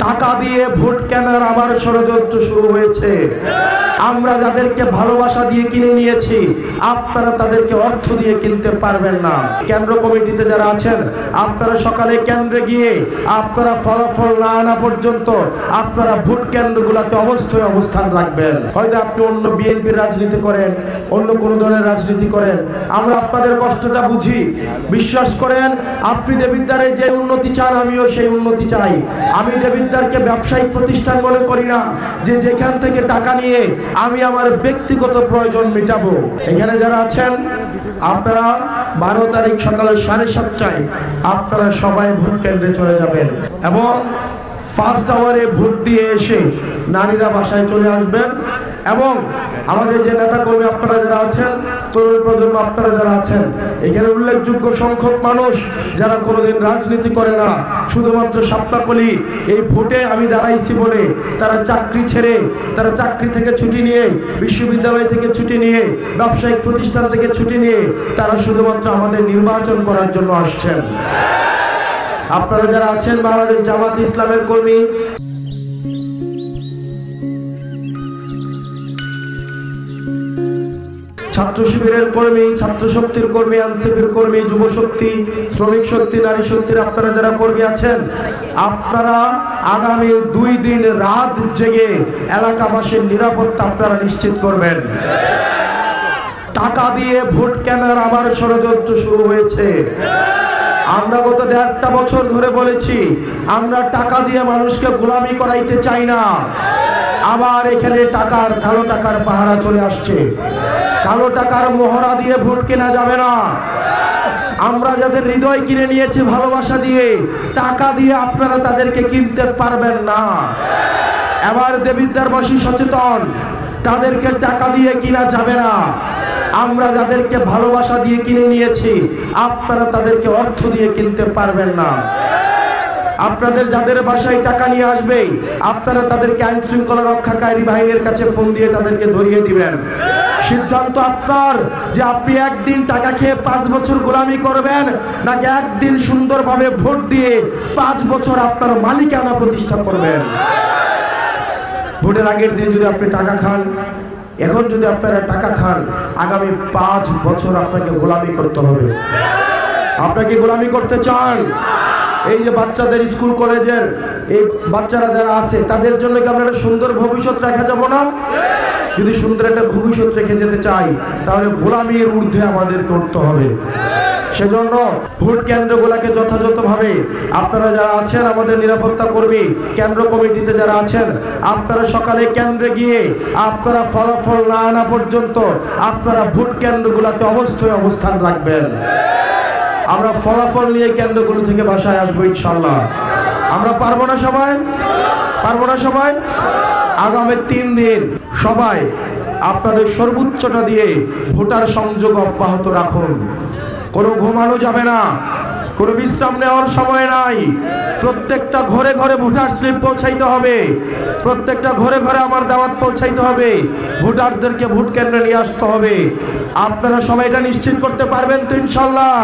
টাকা দিয়ে ভোট কেনার আবার ষড়যন্ত্র শুরু হয়েছে। আমরা যাদেরকে ভালোবাসা দিয়ে কিনে নিয়েছি, আপনারা তাদেরকে অর্থ দিয়ে কিনতে পারবেন না। কেন্দ্র কমিটিতে যারা আছেন, আপনারা সকালে কেন্দ্রে গিয়ে আপনারা ফলাফল না আনা পর্যন্ত আপনারা ভোট কেন্দ্রগুলোতে অবশ্যই অবস্থান রাখবেন। হয়তো আপনি অন্য বিএনপির রাজনীতি করেন, অন্য কোনো দলের রাজনীতি করেন, আমরা আপনাদের কষ্টটা বুঝি। বিশ্বাস করেন, আপনি দেবিদ্বারে যে উন্নতি চান, আমিও সেই উন্নতি চাই। আমি দেবিদ্বারকে ব্যবসায়িক প্রতিষ্ঠান মনে করি না যে যেখান থেকে টাকা নিয়ে আমি আমার ব্যক্তিগত প্রয়োজন মেটাবো। এখানে যারা আছেন, আপনারা 12 তারিখ সকালে 7:30টায় আপনারা সবাই ভোট কেন্দ্রে চলে যাবেন এবং ফার্স্ট আওয়ারে ভোট দিয়ে এসে নারীরা বাসায় চলে আসবেন। এবং আমাদের যে নেতা কর্মী আপনারা যারা আছেন, তরুণ প্রজন্ম আপনারা যারা আছেন, এখানে উল্লেখযোগ্য সংখ্যক মানুষ যারা কোনোদিন রাজনীতি করে না, শুধুমাত্র সাপলাকলি এই ভোটে আমি দাঁড়াইছি বলে তারা চাকরি ছেড়ে, তারা চাকরি থেকে ছুটি নিয়ে, বিশ্ববিদ্যালয় থেকে ছুটি নিয়ে, ব্যবসায়িক প্রতিষ্ঠান থেকে ছুটি নিয়ে তারা শুধুমাত্র আমাদের নির্বাচন করার জন্য আসছেন। আপনারা যারা আছেন বাংলাদেশ জামাত ইসলামের কর্মী, ছাত্র শিবিরের কর্মী, ছাত্র শক্তির কর্মী, এনসিপির কর্মী, যুব শক্তি, শ্রমিক শক্তি, নারী শক্তির আপনারা যারা কর্মী আছেন, আপনারা আগামী 2 দিন রাত জেগে এলাকাবাসীর নিরাপত্তা আপনারা নিশ্চিত করবেন। টাকা দিয়ে ভোট কেনার আবার ষড়যন্ত্র শুরু হয়েছে। আমরা গত 1.5 বছর ধরে বলেছি, আমরা টাকা দিয়ে মানুষকে গোলামি করাইতে চাই না। আবার এখানে কালো টাকার পাহারা চলে আসছে। কালো টাকার মোহরা দিয়ে ভোট কেনা যাবে না। আমরা যাদের হৃদয় কিনে নিয়েছি ভালোবাসা দিয়ে, টাকা দিয়ে আপনারা তাদেরকে কিনতে পারবেন না। এবার দেবিদ্বারবাসী সচেতন, তাদেরকে টাকা দিয়ে কিনা যাবে না। আমরা যাদেরকে ভালোবাসা দিয়ে কিনে নিয়েছি, আপনারা তাদেরকে অর্থ দিয়ে কিনতে পারবেন না। আপনাদের যাদের বাসায় টাকা নিয়ে আসবে, আপনারা তাদেরকে আইন শৃঙ্খলা রক্ষাকারী বাহিনীর কাছে ফোন দিয়ে তাদেরকে ধরিয়ে দিবেন। সিদ্ধান্ত আপনার যে আপনি একদিন টাকা খেয়ে 5 বছর গোলামি করবেন, নাকি একদিন সুন্দরভাবে ভোট দিয়ে 5 বছর আপনার মালিকানা প্রতিষ্ঠা করবেন। ভোটের আগের দিন যদি আপনি টাকা খান, এখন যদি আপনারা টাকা খান, আগামী 5 বছর আপনাকে গোলামি করতে হবে। আপনাকে গোলামি করতে চান? এই যে বাচ্চাদের স্কুল কলেজের এই বাচ্চারা যারা আছে, তাদের জন্য কি আমরা একটা সুন্দর ভবিষ্যৎ রাখা যাব না? যদি সুন্দর একটা ভবিষ্যৎ রেখে যেতে চাই, তাহলে গোলামির ঊর্ধ্বে আমাদের করতে হবে। সেজন্য ভোট কেন্দ্রগুলোকে যথাযথভাবে আপনারা যারা আছেন, আমাদের নিরাপত্তা কর্মী, কেন্দ্র কমিটিতে যারা আছেন, আপনারা সকালে কেন্দ্রে গিয়ে আপনারা ফলাফল না আনা পর্যন্ত আপনারা ভোট কেন্দ্রগুলোতে অবশ্যই অবস্থান রাখবেন। আমরা ফলাফল নিয়ে কেন্দ্রগুলো থেকে বাসায় আসবো ইনশাল্লাহ। আমরা পারবো না সবাই? পারবো না সবাই? আগামী 3 দিন সবাই আপনাদের সর্বোচ্চটা দিয়ে ভোটার সংযোগ অব্যাহত রাখুন। কোনো ঘুমানো যাবে না, কোনো বিশ্রাম নেওয়ার সময় নাই। প্রত্যেকটা ঘরে ঘরে ভোটার স্লিপ পৌঁছাইতে হবে, প্রত্যেকটা ঘরে ঘরে আমার দাওয়াত পৌঁছাইতে হবে, ভোটারদেরকে ভোট কেন্দ্রে নিয়ে আসতে হবে। আপনারা সবাই এটা নিশ্চিত করতে পারবেন তো ইনশাল্লাহ?